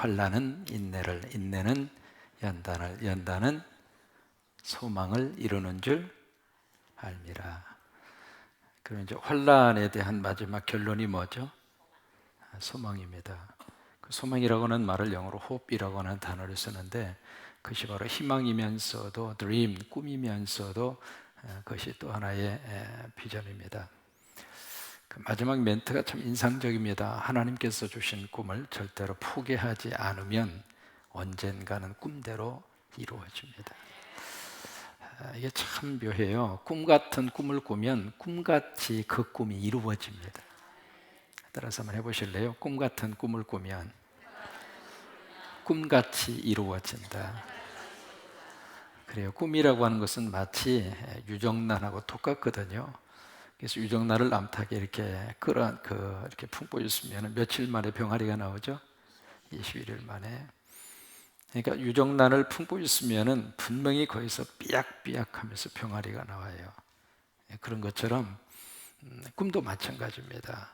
환난은 인내를, 인내는 연단을, 연단은 소망을 이루는 줄 알미라. 그럼 이제 환난에 대한 마지막 결론이 뭐죠? 소망입니다. 그 소망이라고 하는 말을 영어로 hope이라고 하는 단어를 쓰는데 그것이 바로 희망이면서도 dream, 꿈이면서도 그것이 또 하나의 비전입니다. 그 마지막 멘트가 참 인상적입니다. 하나님께서 주신 꿈을 절대로 포기하지 않으면 언젠가는 꿈대로 이루어집니다. 이게 참 묘해요. 꿈 같은 꿈을 꾸면 꿈같이 그 꿈이 이루어집니다. 따라서 한번 해보실래요? 꿈 같은 꿈을 꾸면 꿈같이 이루어진다. 그래요. 꿈이라고 하는 것은 마치 유정란하고 똑같거든요. 그래서 유정란을 남탁에 이렇게 이렇게 품고 있으면 며칠 만에 병아리가 나오죠? 21일 만에. 그러니까 유정란을 품고 있으면 분명히 거기서 삐약삐약하면서 병아리가 나와요. 그런 것처럼 꿈도 마찬가지입니다.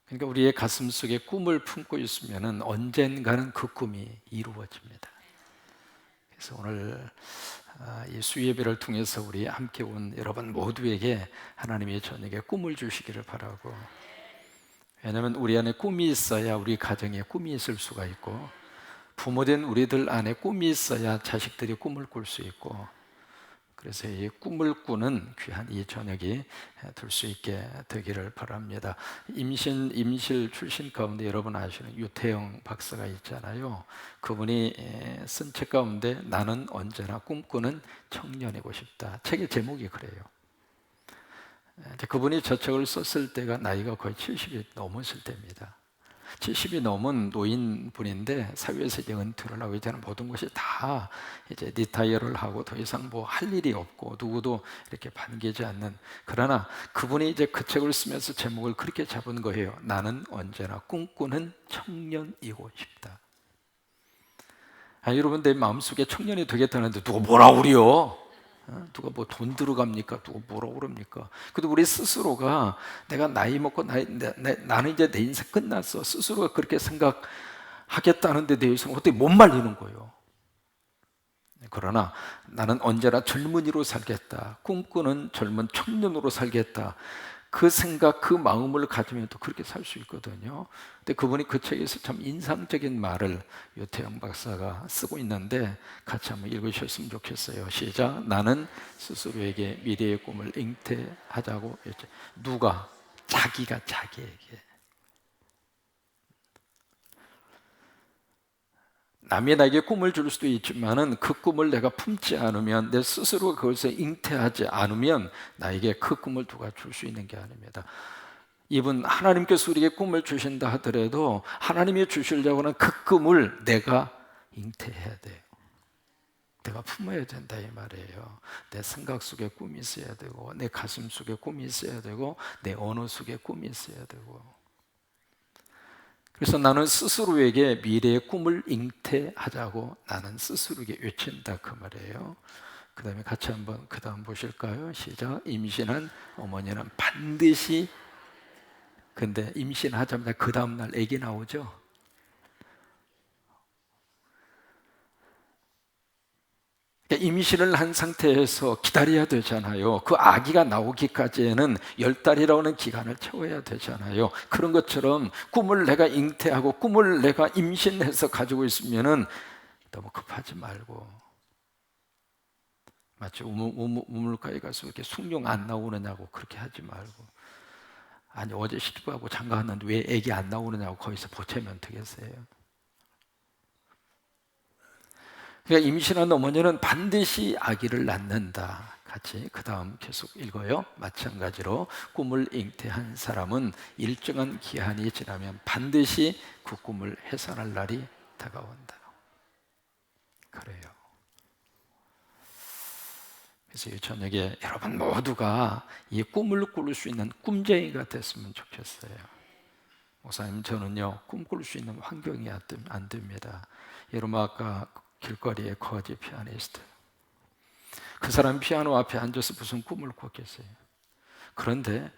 그러니까 우리의 가슴 속에 꿈을 품고 있으면 언젠가는 그 꿈이 이루어집니다. 그래서 오늘 이 수예배를 통해서 우리 함께 온 여러분 모두에게 하나님의 저녁에 꿈을 주시기를 바라고, 왜냐하면 우리 안에 꿈이 있어야 우리 가정에 꿈이 있을 수가 있고 부모된 우리들 안에 꿈이 있어야 자식들이 꿈을 꿀 수 있고, 그래서 이 꿈을 꾸는 귀한 이 저녁이 될 수 있게 되기를 바랍니다. 임실 출신 가운데 여러분 아시는 유태영 박사가 있잖아요. 그분이 쓴 책 가운데 나는 언제나 꿈꾸는 청년이고 싶다. 책의 제목이 그래요. 그분이 저 책을 썼을 때가 나이가 거의 70이 넘었을 때입니다. 70이 넘은 노인분인데 사회에서 이제 은퇴를 하고 이제는 모든 것이 다 이제 리타이어를 하고 더 이상 뭐 할 일이 없고 누구도 이렇게 반기지 않는, 그러나 그분이 이제 그 책을 쓰면서 제목을 그렇게 잡은 거예요. 나는 언제나 꿈꾸는 청년이고 싶다. 여러분, 내 마음속에 청년이 되겠다는데 누가 뭐라 그래요? 누가 뭐 돈 들어갑니까? 누가 뭐라고 그럽니까? 그래도 우리 스스로가 내가 나이 먹고 나는 이제 내 인생 끝났어, 스스로가 그렇게 생각하겠다는데 대해서는 어떻게 못 말리는 거예요. 그러나 나는 언제나 젊은이로 살겠다, 꿈꾸는 젊은 청년으로 살겠다, 그 생각, 그 마음을 가지면 또 그렇게 살 수 있거든요. 근데 그분이 그 책에서 참 인상적인 말을 유태영 박사가 쓰고 있는데 같이 한번 읽으셨으면 좋겠어요. 시작. 나는 스스로에게 미래의 꿈을 잉태하자고 했죠. 누가? 자기가 자기에게. 남이 나에게 꿈을 줄 수도 있지만은 그 꿈을 내가 품지 않으면, 내 스스로 그것을 잉태하지 않으면 나에게 그 꿈을 누가 줄 수 있는 게 아닙니다. 이분 하나님께서 우리에게 꿈을 주신다 하더라도 하나님이 주시려고 하는 그 꿈을 내가 잉태해야 돼요. 내가 품어야 된다 이 말이에요. 내 생각 속에 꿈이 있어야 되고, 내 가슴 속에 꿈이 있어야 되고, 내 언어 속에 꿈이 있어야 되고. 그래서 나는 스스로에게 미래의 꿈을 잉태하자고 나는 스스로에게 외친다 그 말이에요. 그 다음에 같이 한번 그 다음 보실까요? 시작. 임신한 어머니는 반드시, 근데 임신하자마자 그 다음날 아기 나오죠. 임신을 한 상태에서 기다려야 되잖아요. 그 아기가 나오기까지는 10달이라고 하는 기간을 채워야 되잖아요. 그런 것처럼 꿈을 내가 잉태하고 꿈을 내가 임신해서 가지고 있으면 너무 급하지 말고, 마치 우물가에 가서 이렇게 숭늉 안 나오느냐고 그렇게 하지 말고, 아니 어제 시집가고 장가 갔는데 왜 아기 안 나오느냐고 거기서 보채면 되겠어요. 그러니까 임신한 어머니는 반드시 아기를 낳는다. 같이 그 다음 계속 읽어요. 마찬가지로 꿈을 잉태한 사람은 일정한 기한이 지나면 반드시 그 꿈을 해산할 날이 다가온다. 그래요. 그래서 이 저녁에 여러분 모두가 이 꿈을 꿀 수 있는 꿈쟁이가 됐으면 좋겠어요. 목사님, 저는요 꿈꿀 수 있는 환경이 안 됩니다. 여러분 아까 길거리에 거지 피아니스트, 그 사람 피아노 앞에 앉아서 무슨 꿈을 꿨겠어요. 그런데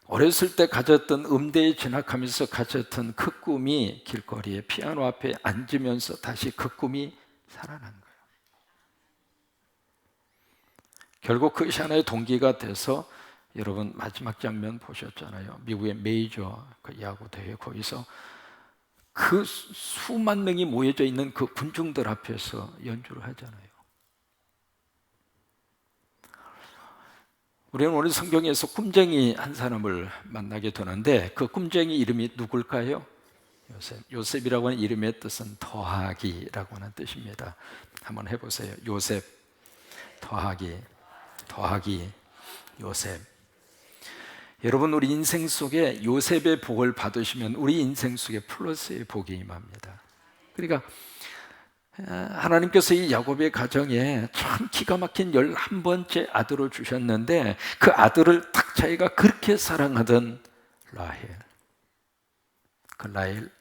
어렸을 때 가졌던 음대에 진학하면서 가졌던 그 꿈이 길거리에 피아노 앞에 앉으면서 다시 그 꿈이 살아난 거예요. 결국 그것이 하나의 동기가 돼서 여러분 마지막 장면 보셨잖아요. 미국의 메이저 그 야구 대회 거기서 그 수만 명이 모여져 있는 그 군중들 앞에서 연주를 하잖아요. 우리는 오늘 성경에서 꿈쟁이 한 사람을 만나게 되는데 그 꿈쟁이 이름이 누굴까요? 요셉. 요셉이라고 하는 이름의 뜻은 더하기라고 하는 뜻입니다. 한번 해보세요. 요셉, 더하기, 더하기, 요셉. 여러분, 우리 인생 속에 요셉의 복을 받으시면 우리 인생 속에 플러스의 복이 임합니다. 그러니까 하나님께서 이 야곱의 가정에 참 기가 막힌 11번째 아들을 주셨는데 그 아들을 딱 자기가 그렇게 사랑하던 라헬,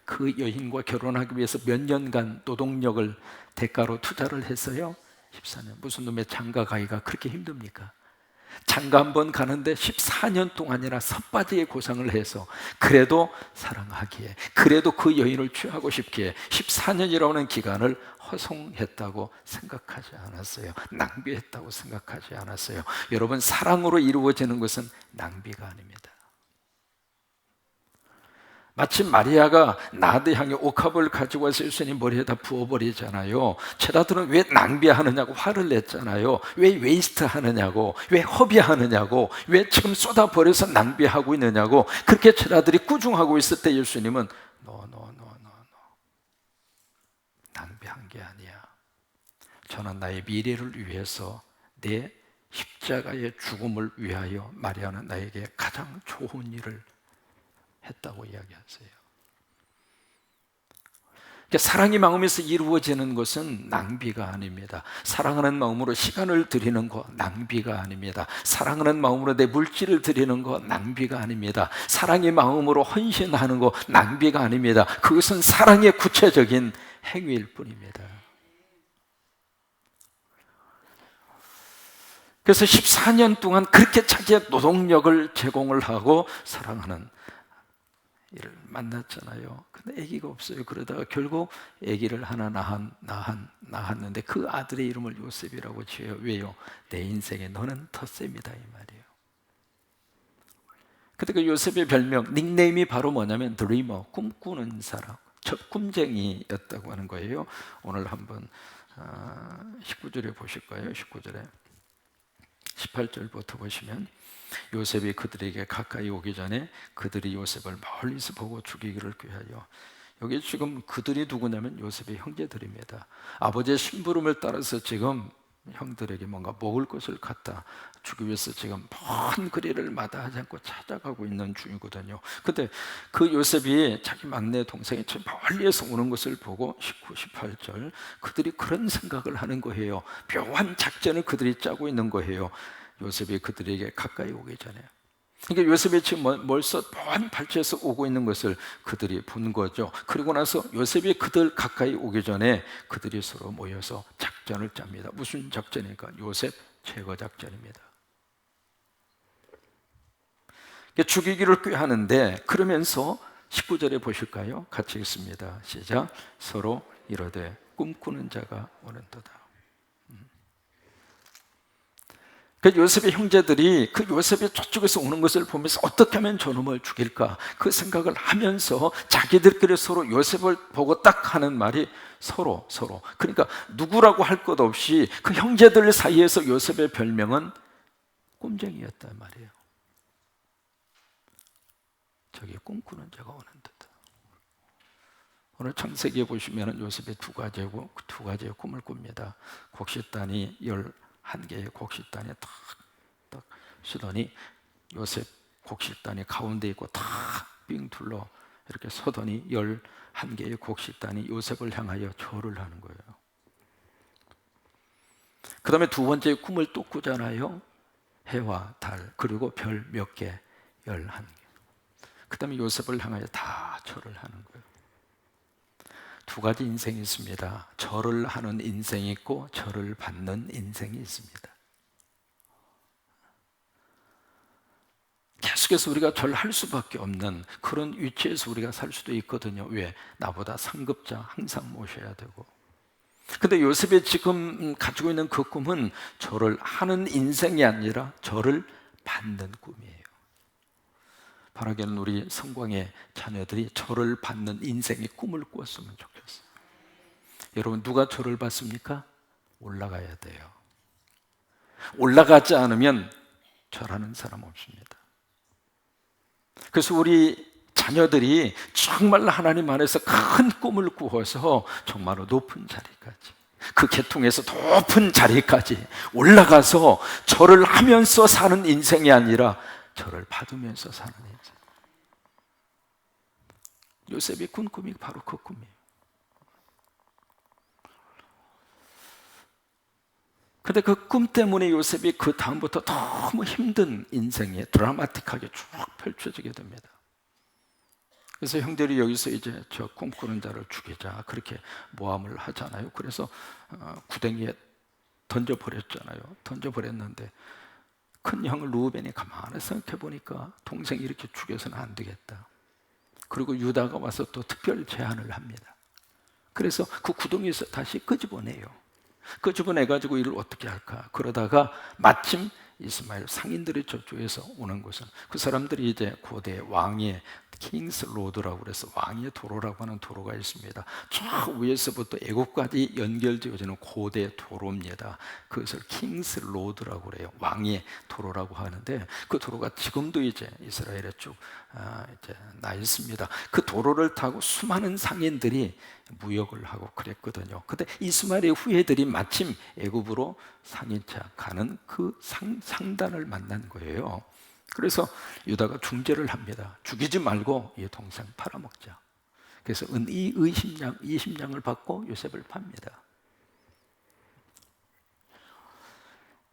그 여인과 결혼하기 위해서 몇 년간 노동력을 대가로 투자를 했어요. 14년. 무슨 놈의 장가 가기가 그렇게 힘듭니까? 장가 한 번 가는데 14년 동안이나 섭바지의 고생을 해서 그래도 사랑하기에, 그래도 그 여인을 취하고 싶기에 14년이라는 기간을 허송했다고 생각하지 않았어요. 낭비했다고 생각하지 않았어요. 여러분, 사랑으로 이루어지는 것은 낭비가 아닙니다. 마침 마리아가 나드 향에 옥합을 가지고 와서 예수님 머리에다 부어버리잖아요. 제자들은 왜 낭비하느냐고 화를 냈잖아요. 왜 웨이스트 하느냐고, 왜 허비하느냐고, 왜 지금 쏟아버려서 낭비하고 있느냐고. 그렇게 제자들이 꾸중하고 있을 때 예수님은 No. 낭비한 게 아니야. 저는 나의 미래를 위해서 내 십자가의 죽음을 위하여 마리아는 나에게 가장 좋은 일을 했다고 이야기하세요. 그러니까 사랑의 마음에서 이루어지는 것은 낭비가 아닙니다. 사랑하는 마음으로 시간을 드리는 거 낭비가 아닙니다. 사랑하는 마음으로 내 물질을 드리는 거 낭비가 아닙니다. 사랑의 마음으로 헌신하는 거 낭비가 아닙니다. 그것은 사랑의 구체적인 행위일 뿐입니다. 그래서 14년 동안 그렇게 자기의 노동력을 제공을 하고 사랑하는 이를 만났잖아요. 근데 아기가 없어요. 그러다가 결국 아기를 하나 낳았는데 그 아들의 이름을 요셉이라고 지어요. 왜요? 내 인생에 너는 텃세입니다 이 말이에요. 근데 그 요셉의 별명, 닉네임이 바로 뭐냐면 드리머, 꿈꾸는 사람, 꿈쟁이였다고 하는 거예요. 오늘 한번 19절에 보실 거예요. 19절에 18절부터 보시면 요셉이 그들에게 가까이 오기 전에 그들이 요셉을 멀리서 보고 죽이기를 꾀하여. 여기 지금 그들이 누구냐면 요셉의 형제들입니다. 아버지의 심부름을 따라서 지금 형들에게 뭔가 먹을 것을 갖다 주기 위해서 지금 먼 거리를 마다하지 않고 찾아가고 있는 중이거든요. 근데 그 요셉이 자기 막내 동생이 저 멀리에서 오는 것을 보고 19, 18절 그들이 그런 생각을 하는 거예요. 묘한 작전을 그들이 짜고 있는 거예요. 요셉이 그들에게 가까이 오기 전에. 그러니까 요셉이 지금 벌써 먼 발치에서 오고 있는 것을 그들이 본 거죠. 그리고 나서 요셉이 그들 가까이 오기 전에 그들이 서로 모여서 작전을 짭니다. 무슨 작전입니까? 요셉 제거 작전입니다. 죽이기를 꾀하는데, 그러면서 19절에 보실까요? 같이 읽습니다. 시작. 서로 이르되 꿈꾸는 자가 오는도다. 그 요셉의 형제들이 그 요셉이 저쪽에서 오는 것을 보면서 어떻게 하면 저놈을 죽일까 그 생각을 하면서 자기들끼리 서로 요셉을 보고 딱 하는 말이 서로. 그러니까 누구라고 할 것 없이 그 형제들 사이에서 요셉의 별명은 꿈쟁이였단 말이에요. 저기 꿈꾸는 자가 오는 듯. 오늘 창세기에 보시면 요셉의 두 가지의 꿈을 꿉니다. 곡식단이 11개의 곡식단에 딱 서더니 요셉 곡식단이 가운데 있고 다 빙 둘러 이렇게 서더니 11개의 곡식단이 요셉을 향하여 절을 하는 거예요. 그 다음에 두 번째 꿈을 또 꾸잖아요. 해와 달 그리고 별 몇 개? 11개. 그 다음에 요셉을 향하여 다 절을 하는 거예요. 두 가지 인생이 있습니다. 절을 하는 인생이 있고 절을 받는 인생이 있습니다. 계속해서 우리가 절할 수밖에 없는 그런 위치에서 우리가 살 수도 있거든요. 왜? 나보다 상급자 항상 모셔야 되고. 근데 요셉이 지금 가지고 있는 그 꿈은 절을 하는 인생이 아니라 절을 받는 꿈이에요. 바라기는 우리 성광의 자녀들이 절을 받는 인생의 꿈을 꾸었으면 좋겠어요. 여러분, 누가 절을 받습니까? 올라가야 돼요. 올라가지 않으면 절하는 사람 없습니다. 그래서 우리 자녀들이 정말 하나님 안에서 큰 꿈을 꾸어서 정말로 높은 자리까지, 그 계통에서 높은 자리까지 올라가서 절을 하면서 사는 인생이 아니라 절을 받으면서 사는 인생. 요셉이 꾼 꿈이 바로 그 꿈이에요. 근데 그 꿈 때문에 요셉이 그 다음부터 너무 힘든 인생이 드라마틱하게 쭉 펼쳐지게 됩니다. 그래서 형들이 여기서 이제 저 꿈꾸는 자를 죽이자 그렇게 모함을 하잖아요. 그래서 구덩이에 던져버렸잖아요. 던져버렸는데 큰 형 루벤이 가만히 생각해 보니까 동생이 이렇게 죽여서는 안 되겠다. 그리고 유다가 와서 또 특별 제안을 합니다. 그래서 그 구덩이에서 다시 끄집어내요. 끄집어내가지고 이를 어떻게 할까? 그러다가 마침 이스마엘 상인들이 저쪽에서 오는 것은 그 사람들이 이제 고대 왕의 킹스 로드라고 그래서 왕의 도로라고 하는 도로가 있습니다. 저 위에서부터 애국까지 연결되어지는 고대 도로입니다. 그것을 킹스 로드라고 그래요. 왕의 도로라고 하는데 그 도로가 지금도 이제 이스라엘에 쭉 이제 나 있습니다. 그 도로를 타고 수많은 상인들이 무역을 하고 그랬거든요. 근데 이스마엘의 후예들이 마침 애굽으로 상인차 가는 그 상단을 만난 거예요. 그래서 유다가 중재를 합니다. 죽이지 말고 이 동생 팔아먹자. 그래서 은이 20냥을 받고 요셉을 팝니다.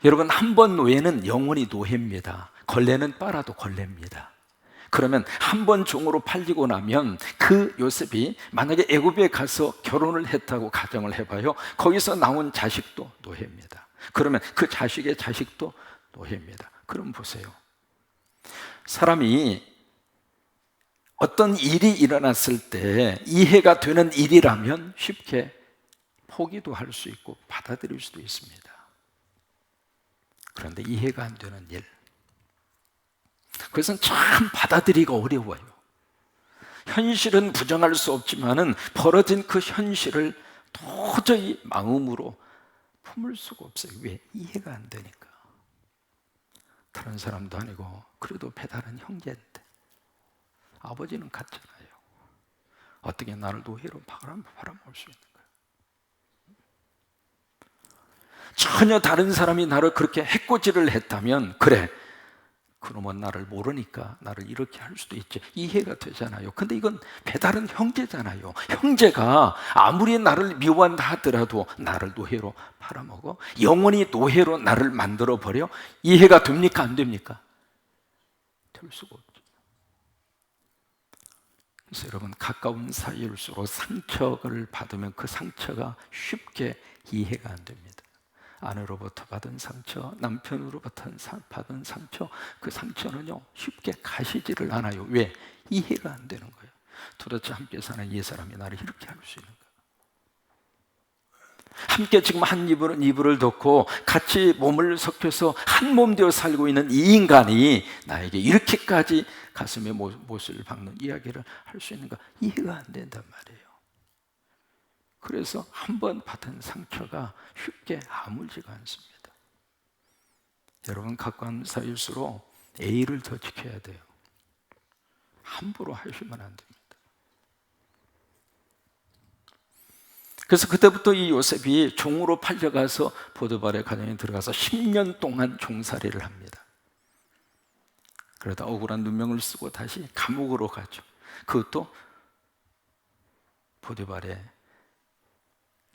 여러분, 한 번 노예는 영원히 노예입니다. 걸레는 빨아도 걸레입니다. 그러면 한 번 종으로 팔리고 나면 그 요셉이 만약에 애굽에 가서 결혼을 했다고 가정을 해봐요. 거기서 나온 자식도 노예입니다. 그러면 그 자식의 자식도 노예입니다. 그럼 보세요. 사람이 어떤 일이 일어났을 때 이해가 되는 일이라면 쉽게 포기도 할 수 있고 받아들일 수도 있습니다. 그런데 이해가 안 되는 일, 그것은 참 받아들이기가 어려워요. 현실은 부정할 수 없지만은 벌어진 그 현실을 도저히 마음으로 품을 수가 없어요. 왜? 이해가 안 되니까. 다른 사람도 아니고 그래도 배달은 형제인데 아버지는 같잖아요. 어떻게 나를 노예로 팔아먹을 수 있는 거예요? 전혀 다른 사람이 나를 그렇게 해코지를 했다면 그래, 그놈은 나를 모르니까 나를 이렇게 할 수도 있지, 이해가 되잖아요. 근데 이건 배달은 형제잖아요. 형제가 아무리 나를 미워한다 하더라도 나를 노예로 팔아먹어? 영원히 노예로 나를 만들어버려? 이해가 됩니까? 안 됩니까? 될 수가 없죠. 그래서 여러분, 가까운 사이일수록 상처를 받으면 그 상처가 쉽게 이해가 안 됩니다. 아내로부터 받은 상처, 남편으로부터 받은 상처, 그 상처는요 쉽게 가시지를 않아요. 왜? 이해가 안 되는 거예요. 도대체 함께 사는 이 사람이 나를 이렇게 할 수 있는가? 함께 지금 한 이불을 덮고 같이 몸을 섞여서 한 몸 되어 살고 있는 이 인간이 나에게 이렇게까지 가슴에 못을 박는 이야기를 할 수 있는가? 이해가 안 된단 말이에요. 그래서 한 번 받은 상처가 쉽게 아물지가 않습니다. 여러분, 가까운 사이일수록 A를 더 지켜야 돼요. 함부로 하시면 안 됩니다. 그래서 그때부터 이 요셉이 종으로 팔려가서 보디발의 가정에 들어가서 10년 동안 종살이를 합니다. 그러다 억울한 누명을 쓰고 다시 감옥으로 가죠. 그것도 보디발의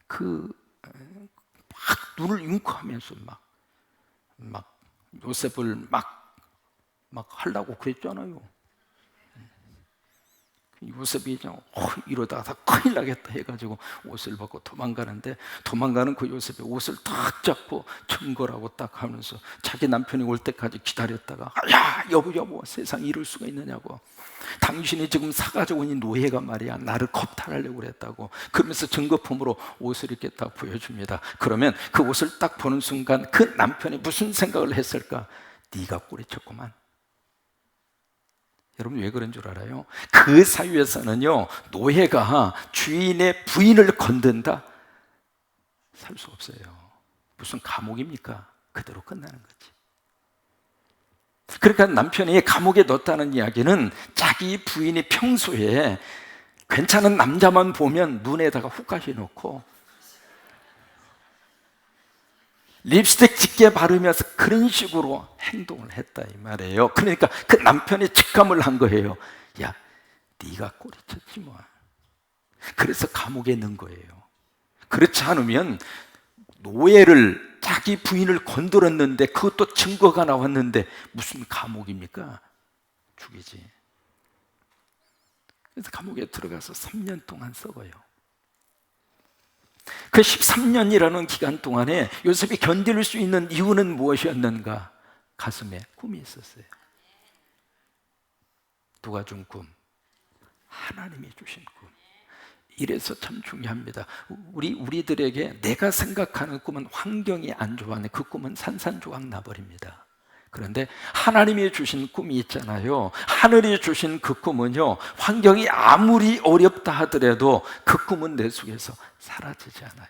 막 눈을 윙크하면서 막 요셉을 막 하려고 그랬잖아요. 요셉이 이러다가 다 큰일 나겠다 해가지고 옷을 벗고 도망가는데, 도망가는 그 요셉이 옷을 딱 잡고 청거라고 딱 하면서 자기 남편이 올 때까지 기다렸다가, 야 여보 세상에 이럴 수가 있느냐고, 당신이 지금 사가지고 온 이 노예가 말이야 나를 겁탈하려고 그랬다고, 그러면서 증거품으로 옷을 이렇게 딱 보여줍니다. 그러면 그 옷을 딱 보는 순간 그 남편이 무슨 생각을 했을까? 네가 꼬리쳤구만. 여러분 왜 그런 줄 알아요? 그 사회에서는요, 노예가 주인의 부인을 건든다? 살 수 없어요. 무슨 감옥입니까? 그대로 끝나는 거지. 그러니까 남편이 감옥에 넣었다는 이야기는 자기 부인이 평소에 괜찮은 남자만 보면 눈에다가 훅까지 넣고 립스틱 짙게 바르면서 그런 식으로 행동을 했다 이 말이에요. 그러니까 그 남편이 직감을 한 거예요. 야, 네가 꼬리쳤지 뭐. 그래서 감옥에 넣은 거예요. 그렇지 않으면 노예를, 자기 부인을 건드렸는데 그것도 증거가 나왔는데 무슨 감옥입니까? 죽이지. 그래서 감옥에 들어가서 3년 동안 썩어요. 그 13년이라는 기간 동안에 요셉이 견딜 수 있는 이유는 무엇이었는가? 가슴에 꿈이 있었어요. 누가 준 꿈? 하나님이 주신 꿈. 이래서 참 중요합니다. 우리들에게 내가 생각하는 꿈은 환경이 안 좋아하는 그 꿈은 산산조각 나버립니다. 그런데 하나님이 주신 꿈이 있잖아요. 하늘이 주신 그 꿈은요, 환경이 아무리 어렵다 하더라도 그 꿈은 내 속에서 사라지지 않아요.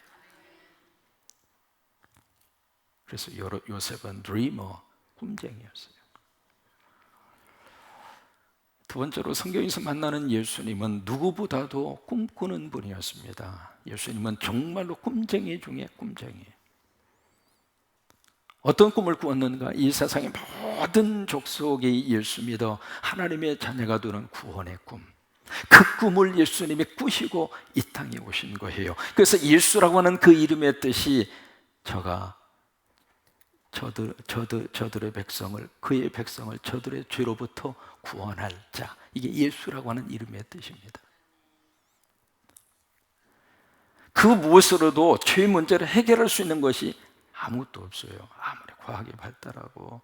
그래서 요셉은 드리머, 꿈쟁이였어요. 두 번째로 성경에서 만나는 예수님은 누구보다도 꿈꾸는 분이었습니다. 예수님은 정말로 꿈쟁이 중에 꿈쟁이. 어떤 꿈을 꾸었는가? 이 세상의 모든 족속이 예수 믿어 하나님의 자녀가 되는 구원의 꿈. 그 꿈을 예수님이 꾸시고 이 땅에 오신 거예요. 그래서 예수라고 하는 그 이름의 뜻이 저들의 백성을, 그의 백성을 저들의 죄로부터 구원할 자. 이게 예수라고 하는 이름의 뜻입니다. 그 무엇으로도 죄 문제를 해결할 수 있는 것이 아무것도 없어요. 아무리 과학이 발달하고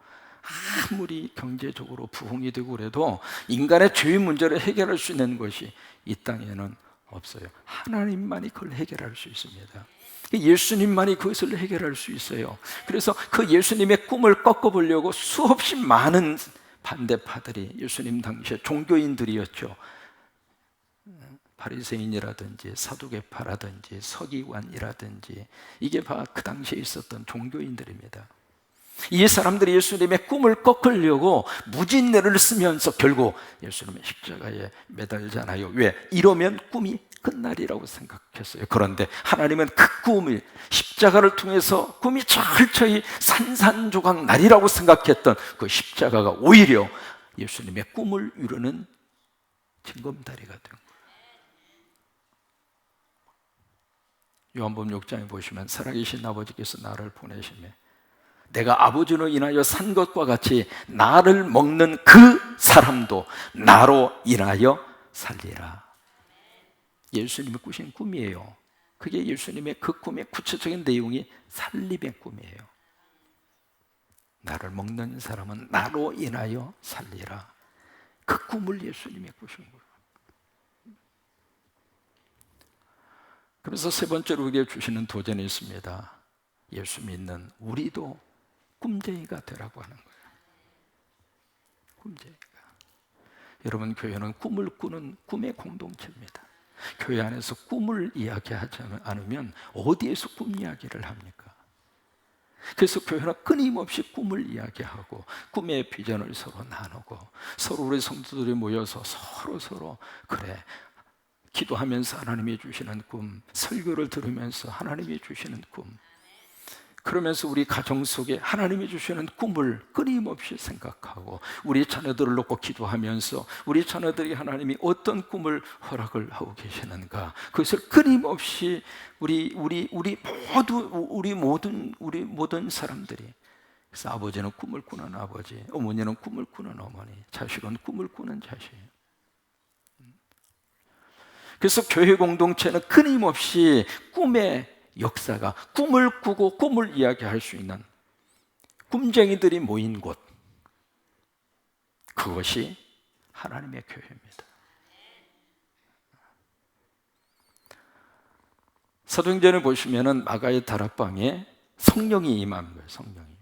아무리 경제적으로 부흥이 되고 그래도 인간의 죄 문제를 해결할 수 있는 것이 이 땅에는 없어요. 하나님만이 그걸 해결할 수 있습니다. 예수님만이 그것을 해결할 수 있어요. 그래서 그 예수님의 꿈을 꺾어보려고 수없이 많은 반대파들이, 예수님 당시에 종교인들이었죠. 바리새인이라든지 사두개파라든지 서기관이라든지, 이게 바로 그 당시에 있었던 종교인들입니다. 이 사람들이 예수님의 꿈을 꺾으려고 무진내를 쓰면서 결국 예수님의 십자가에 매달잖아요. 왜? 이러면 꿈이 끝날이라고 생각했어요. 그런데 하나님은 그 꿈을, 십자가를 통해서 꿈이 철저히 산산조각 날이라고 생각했던 그 십자가가 오히려 예수님의 꿈을 이루는 징검다리가 된 거예요. 요한복음 6장에 보시면 살아계신 아버지께서 나를 보내시매 내가 아버지로 인하여 산 것과 같이 나를 먹는 그 사람도 나로 인하여 살리라. 예수님이 꾸신 꿈이에요. 그게 예수님의 그 꿈의 구체적인 내용이 살림의 꿈이에요. 나를 먹는 사람은 나로 인하여 살리라. 그 꿈을 예수님이 꾸신 거예요. 그래서 세 번째로 우리에게 주시는 도전이 있습니다. 예수 믿는 우리도 꿈쟁이가 되라고 하는 거예요. 꿈쟁이가. 여러분, 교회는 꿈을 꾸는 꿈의 공동체입니다. 교회 안에서 꿈을 이야기하지 않으면 어디에서 꿈 이야기를 합니까? 그래서 교회는 끊임없이 꿈을 이야기하고 꿈의 비전을 서로 나누고, 서로 우리 성도들이 모여서 서로 그래, 기도하면서 하나님이 주시는 꿈, 설교를 들으면서 하나님이 주시는 꿈, 그러면서 우리 가정 속에 하나님이 주시는 꿈을 끊임없이 생각하고, 우리 자녀들을 놓고 기도하면서 우리 자녀들이 하나님이 어떤 꿈을 허락을 하고 계시는가, 그것을 끊임없이 우리 모든 사람들이, 그래서 아버지는 꿈을 꾸는 아버지, 어머니는 꿈을 꾸는 어머니, 자식은 꿈을 꾸는 자식. 그래서 교회 공동체는 끊임없이 꿈의 역사가, 꿈을 꾸고 꿈을 이야기할 수 있는 꿈쟁이들이 모인 곳, 그것이 하나님의 교회입니다. 사도행전을 보시면은 마가의 다락방에 성령이 임한 거예요. 성령이.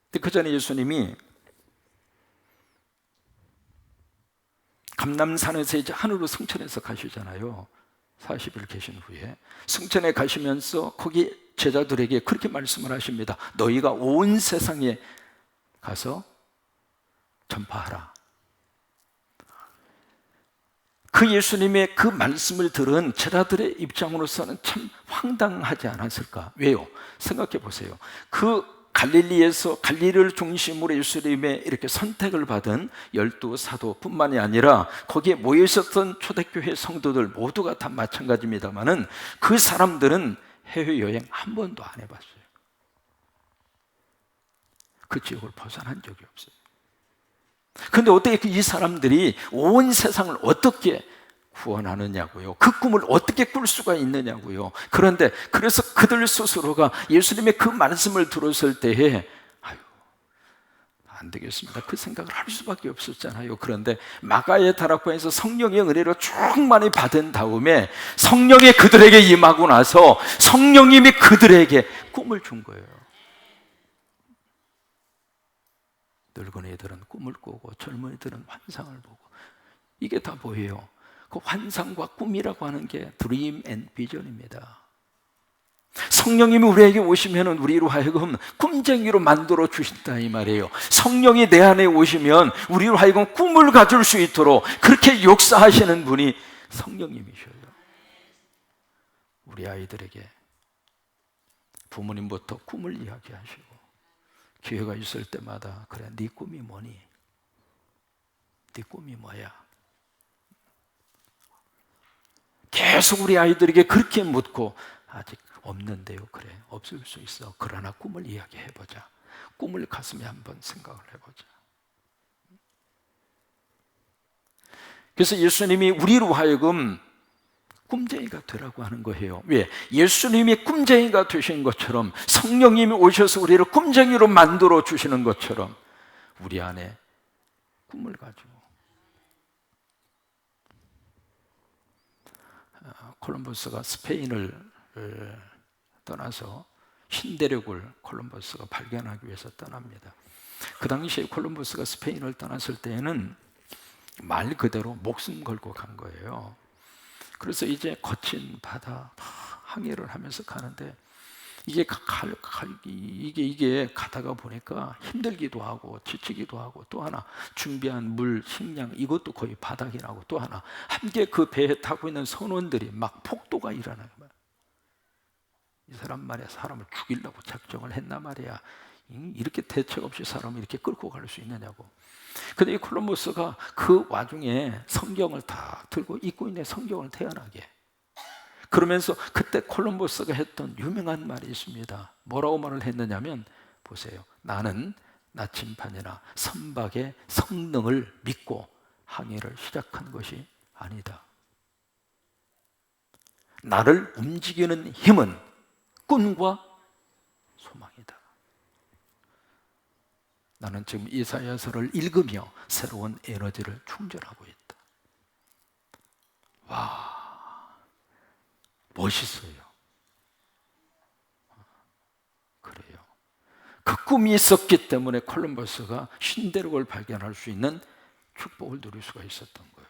근데 그 전에 예수님이 감람산에서 이제 하늘로 승천해서 가시잖아요. 40일 계신 후에 승천해 가시면서 거기 제자들에게 그렇게 말씀을 하십니다. 너희가 온 세상에 가서 전파하라. 그 예수님의 그 말씀을 들은 제자들의 입장으로서는 참 황당하지 않았을까? 왜요? 생각해 보세요. 그 갈릴리에서, 갈릴리를 중심으로 예수님의 이렇게 선택을 받은 12 사도뿐만이 아니라 거기에 모여 있었던 초대교회 성도들 모두가 다 마찬가지입니다만은 그 사람들은 해외여행 한 번도 안 해봤어요. 그 지역을 벗어난 적이 없어요. 근데 어떻게 이 사람들이 온 세상을 어떻게 구원하느냐고요. 그 꿈을 어떻게 꿀 수가 있느냐고요. 그런데 그래서 그들 스스로가 예수님의 그 말씀을 들었을 때에 아유, 안 되겠습니다. 그 생각을 할 수밖에 없었잖아요. 그런데 마가의 다락방에서 성령의 은혜를 충만히 받은 다음에 성령이 그들에게 임하고 나서 성령님이 그들에게 꿈을 준 거예요. 늙은이들은 꿈을 꾸고 젊은이들은 환상을 보고, 이게 다 뭐예요? 그 환상과 꿈이라고 하는 게 드림 앤 비전입니다. 성령님이 우리에게 오시면 우리로 하여금 꿈쟁이로 만들어 주신다 이 말이에요. 성령이 내 안에 오시면 우리로 하여금 꿈을 가질 수 있도록 그렇게 역사하시는 분이 성령님이셔요. 우리 아이들에게 부모님부터 꿈을 이야기하시고 기회가 있을 때마다 그래, 네 꿈이 뭐니? 네 꿈이 뭐야? 계속 우리 아이들에게 그렇게 묻고 아직 없는데요. 그래, 없을 수 있어. 그러나 꿈을 이야기해보자. 꿈을 가슴에 한번 생각을 해보자. 그래서 예수님이 우리로 하여금 꿈쟁이가 되라고 하는 거예요. 왜? 예수님이 꿈쟁이가 되신 것처럼 성령님이 오셔서 우리를 꿈쟁이로 만들어 주시는 것처럼 우리 안에 꿈을 가지고, 콜럼버스가 스페인을 떠나서 신대륙을 콜럼버스가 발견하기 위해서 떠납니다. 그 당시에 콜럼버스가 스페인을 떠났을 때에는 말 그대로 목숨 걸고 간 거예요. 그래서 이제 거친 바다 항해를 하면서 가는데 이게 가다가 보니까 힘들기도 하고 지치기도 하고, 또 하나 준비한 물, 식량 이것도 거의 바닥이 나고, 또 하나 함께 그 배에 타고 있는 선원들이 막 폭도가 일어나요. 이 사람 말이야, 사람을 죽이려고 작정을 했나 말이야. 이렇게 대책 없이 사람을 이렇게 끌고 갈 수 있느냐고. 근데 이 콜럼버스가 그 와중에 성경을 다 들고 읽고 있는 성경을 태어나게. 그러면서 그때 콜럼버스가 했던 유명한 말이 있습니다. 뭐라고 말을 했느냐면, 보세요. 나는 나침반이나 선박의 성능을 믿고 항해를 시작한 것이 아니다. 나를 움직이는 힘은 꿈과 소망이다. 나는 지금 이사야서를 읽으며 새로운 에너지를 충전하고 있다. 와, 멋있어요. 그래요. 그 꿈이 있었기 때문에 콜럼버스가 신대륙을 발견할 수 있는 축복을 누릴 수가 있었던 거예요.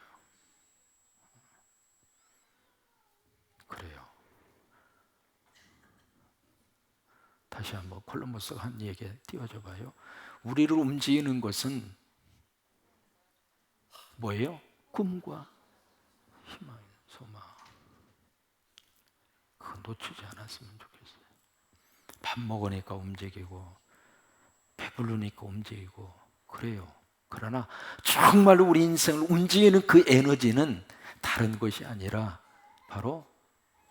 그래요. 다시 한번 콜럼버스가 한 얘기에 띄워줘 봐요. 우리를 움직이는 것은 뭐예요? 꿈과 희망, 소망. 그거 놓치지 않았으면 좋겠어요. 밥 먹으니까 움직이고 배부르니까 움직이고 그래요. 그러나 정말로 우리 인생을 움직이는 그 에너지는 다른 것이 아니라 바로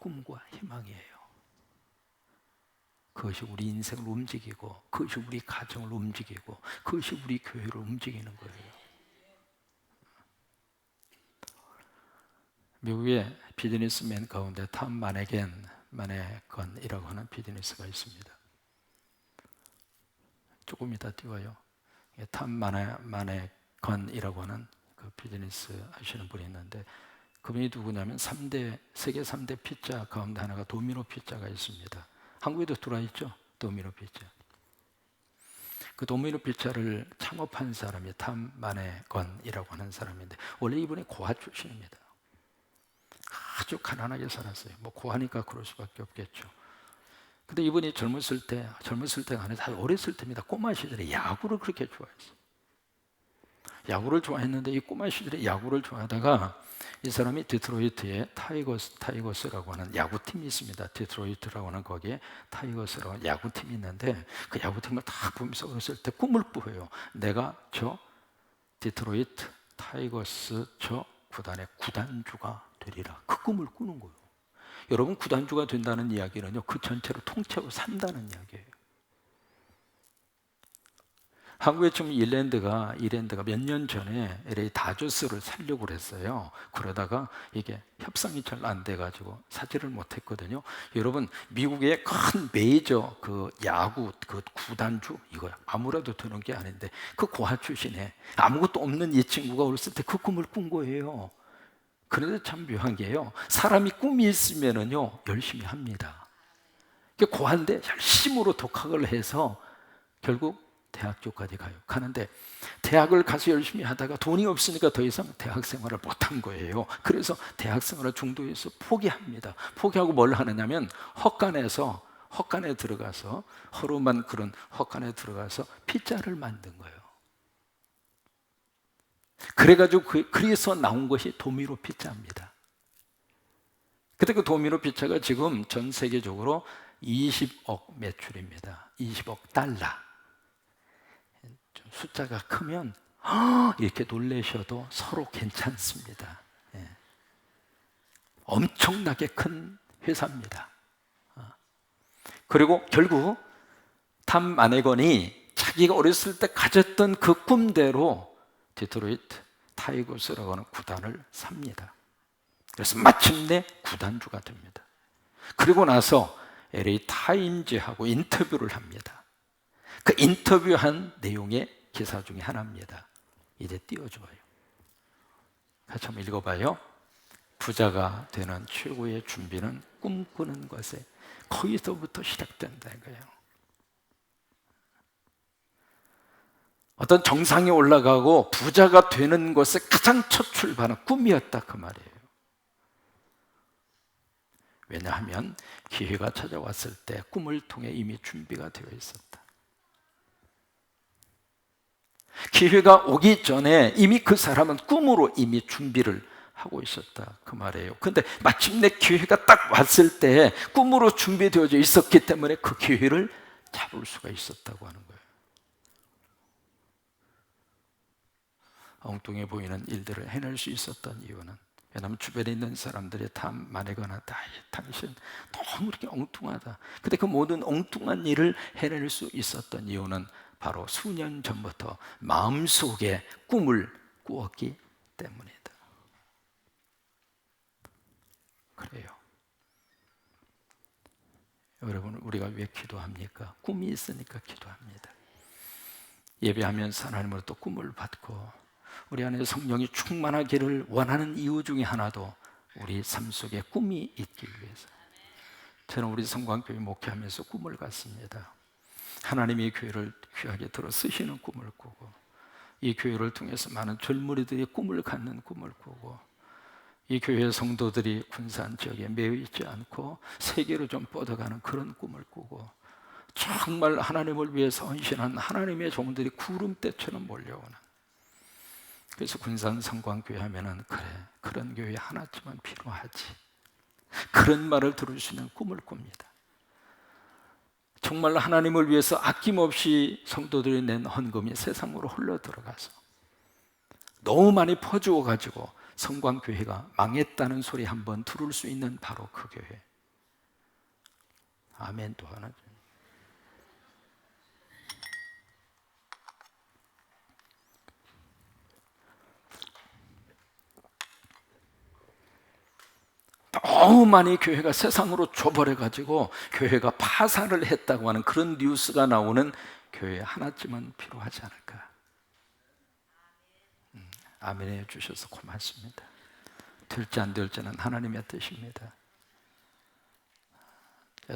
꿈과 희망이에요. 그것이 우리 인생을 움직이고, 그것이 우리 가정을 움직이고, 그것이 우리 교회를 움직이는 거예요. 미국의 비즈니스맨 가운데 탐 마네건이라고 하는 비즈니스가 있습니다. 조금 이따 띄워요. 탐 마네건이라고 하는 그 비즈니스 하시는 분이 있는데, 그분이 누구냐면 세계 3대 피자 가운데 하나가 도미노 피자가 있습니다. 한국에도 들어와 있죠? 도미노 피자. 그 도미노 피자를 창업한 사람이 탐 마네건이라고 하는 사람인데, 원래 이분이 고아 출신입니다. 아주 가난하게 살았어요. 뭐 고하니까 그럴 수밖에 없겠죠. 근데 이분이 젊었을 때가 아니라 다 어렸을 때입니다. 꼬마 시절에 야구를 그렇게 좋아했어요. 야구를 좋아했는데 이 꼬마 시절에 야구를 좋아하다가 이 사람이 디트로이트에 타이거스라고 하는 야구팀이 있습니다. 디트로이트라고 하는 거기에 타이거스라고 하는 야구팀이 있는데, 그 야구팀을 딱 보면서 어렸을 때 꿈을 꾸어요. 내가 저 디트로이트 타이거스 저 구단의 구단주가 되리라. 그 꿈을 꾸는 거예요. 여러분, 구단주가 된다는 이야기는요, 그 전체를 통째로 산다는 이야기예요. 한국에 지금 이랜드가 몇 년 전에 LA 다저스를 살려고 그랬어요. 그러다가 이게 협상이 잘 안 돼가지고 사지를 못했거든요. 여러분, 미국의 큰 메이저 그 야구 그 구단주, 이거 아무래도 드는 게 아닌데, 그 고아 출신에 아무것도 없는 이 친구가 어렸을 때 그 꿈을 꾼 거예요. 그런데 참 묘한 게요, 사람이 꿈이 있으면은요 열심히 합니다. 고한데 열심으로 독학을 해서 결국 대학교까지 가는데, 대학을 가서 열심히 하다가 돈이 없으니까 더 이상 대학 생활을 못한 거예요. 그래서 대학 생활을 중도에서 포기합니다. 포기하고 뭘 하느냐면 헛간에 들어가서 허름한 그런 헛간에 들어가서 피자를 만든 거예요. 그래가지고 그래서 나온 것이 도미노 피자입니다. 그때 그 도미노 피자가 지금 전 세계적으로 20억 매출입니다. 20억 달러. 숫자가 크면 이렇게 놀라셔도 서로 괜찮습니다. 예. 엄청나게 큰 회사입니다. 그리고 결국 탐 마네건이 자기가 어렸을 때 가졌던 그 꿈대로 디트로이트 타이거스라고 하는 구단을 삽니다. 그래서 마침내 구단주가 됩니다. 그리고 나서 LA 타임즈하고 인터뷰를 합니다. 그 인터뷰한 내용의 기사 중에 하나입니다. 이제 띄워줘요. 같이 한번 읽어봐요. 부자가 되는 최고의 준비는 꿈꾸는 것에, 거기서부터 시작된다 이거예요. 어떤 정상에 올라가고 부자가 되는 것의 가장 첫 출발은 꿈이었다, 그 말이에요. 왜냐하면 기회가 찾아왔을 때 꿈을 통해 이미 준비가 되어 있었다. 기회가 오기 전에 이미 그 사람은 꿈으로 이미 준비를 하고 있었다, 그 말이에요. 근데 마침내 기회가 딱 왔을 때 꿈으로 준비되어져 있었기 때문에 그 기회를 잡을 수가 있었다고 하는 거예요. 엉뚱해 보이는 일들을 해낼 수 있었던 이유는, 왜냐하면 주변에 있는 사람들이 다 말하거나 당신 너무 이렇게 엉뚱하다. 근데 그 모든 엉뚱한 일을 해낼 수 있었던 이유는 바로 수년 전부터 마음속에 꿈을 꾸었기 때문이다. 그래요. 여러분, 우리가 왜 기도합니까? 꿈이 있으니까 기도합니다. 예배하면서 하나님으로부터 꿈을 받고 우리 안에 성령이 충만하기를 원하는 이유 중에 하나도 우리 삶 속에 꿈이 있기 위해서. 저는 우리 성광교회 목회하면서 꿈을 갖습니다. 하나님이 교회를 귀하게 들어 쓰시는 꿈을 꾸고, 이 교회를 통해서 많은 젊은이들이 꿈을 갖는 꿈을 꾸고, 이 교회 성도들이 군산 지역에 매여 있지 않고 세계로 좀 뻗어가는 그런 꿈을 꾸고, 정말 하나님을 위해서 헌신한 하나님의 종들이 구름대처럼 몰려오는, 그래서 군산 성광교회 하면은 그래, 그런 교회 하나쯤은 필요하지, 그런 말을 들을 수 있는 꿈을 꿉니다. 정말 하나님을 위해서 아낌없이 성도들이 낸 헌금이 세상으로 흘러 들어가서 너무 많이 퍼주어 가지고 성광교회가 망했다는 소리 한번 들을 수 있는 바로 그 교회. 아멘. 또 하나. 너무 많이 교회가 세상으로 줘버려가지고 교회가 파산을 했다고 하는 그런 뉴스가 나오는 교회 하나쯤은 필요하지 않을까. 아멘 해주셔서 고맙습니다. 될지 안 될지는 하나님의 뜻입니다.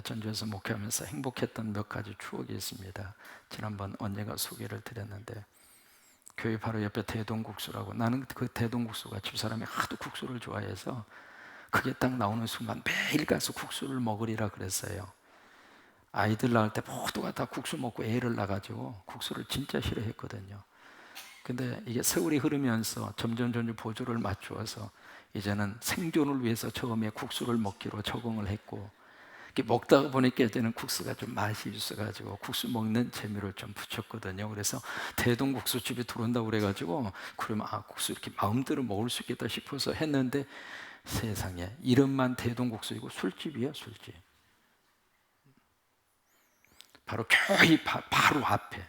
전주에서 목회하면서 행복했던 몇 가지 추억이 있습니다. 지난번 언제가 소개를 드렸는데, 교회 바로 옆에 대동국수라고, 나는 그 대동국수가 집사람이 하도 국수를 좋아해서 그게 딱 나오는 순간 매일 가서 국수를 먹으리라 그랬어요. 아이들 낳을 때 모두가 다 국수 먹고 애를 낳아가지고 국수를 진짜 싫어했거든요. 근데 이게 세월이 흐르면서 점점 보조를 맞추어서 이제는 생존을 위해서 처음에 국수를 먹기로 적응을 했고, 먹다가 보니까 이제는 국수가 좀 맛이 있어가지고 국수 먹는 재미를 좀 붙였거든요. 그래서 대동국수집에 들어온다고 그래가지고, 그러면 국수 이렇게 마음대로 먹을 수 있겠다 싶어서 했는데, 세상에 이름만 대동국수이고 술집이에요, 술집. 바로 교회 바로 앞에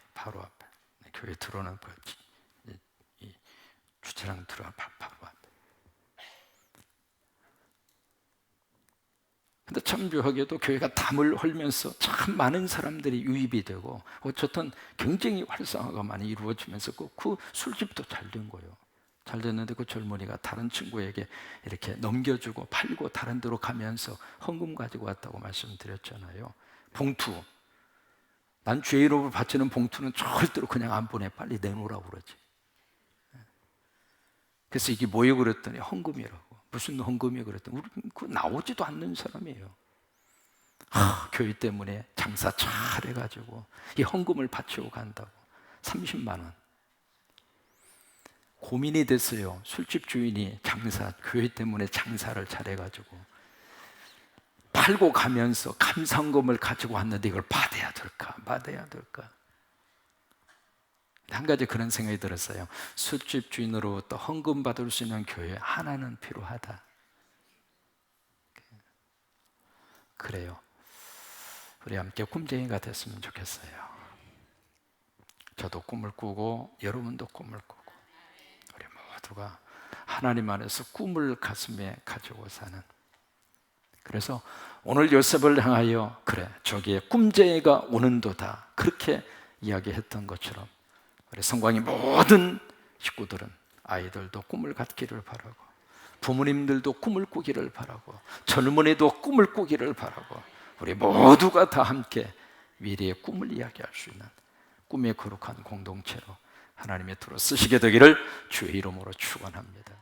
교회 들어오는 이 주차장 들어가 바로 앞에. 근데 참 묘하게도 교회가 담을 헐면서 참 많은 사람들이 유입이 되고, 어쨌든 경쟁이 활성화가 많이 이루어지면서 그 술집도 잘 된 거예요. 잘 됐는데 그 젊은이가 다른 친구에게 이렇게 넘겨주고 팔고 다른 데로 가면서 헌금 가지고 왔다고 말씀드렸잖아요. 봉투, 난 죄의 이름을 바치는 봉투는 절대로 그냥 안 보내, 빨리 내놓으라고 그러지. 그래서 이게 뭐예요 그랬더니 헌금이라고. 무슨 헌금이에요 그랬더니 우리 그 나오지도 않는 사람이에요. 교회 때문에 장사 잘 해가지고 이 헌금을 바치고 간다고 30만 원. 고민이 됐어요. 술집 주인이 교회 때문에 장사를 잘해가지고 팔고 가면서 감상금을 가지고 왔는데 이걸 받아야 될까 말아야 될까. 한 가지 그런 생각이 들었어요. 술집 주인으로부터 헌금 받을 수 있는 교회 하나는 필요하다. 그래요. 우리 함께 꿈쟁이가 됐으면 좋겠어요. 저도 꿈을 꾸고 여러분도 꿈을 꾸고 우리 모두가 하나님 안에서 꿈을 가슴에 가지고 사는. 그래서 오늘 요셉을 향하여 그래 저기에 꿈쟁이가 오는도다 그렇게 이야기했던 것처럼, 우리 성광의 모든 식구들은 아이들도 꿈을 갖기를 바라고, 부모님들도 꿈을 꾸기를 바라고, 젊은이도 꿈을 꾸기를 바라고, 우리 모두가 다 함께 미래의 꿈을 이야기할 수 있는 꿈의 거룩한 공동체로 하나님의 도로 쓰시게 되기를 주의 이름으로 축원합니다.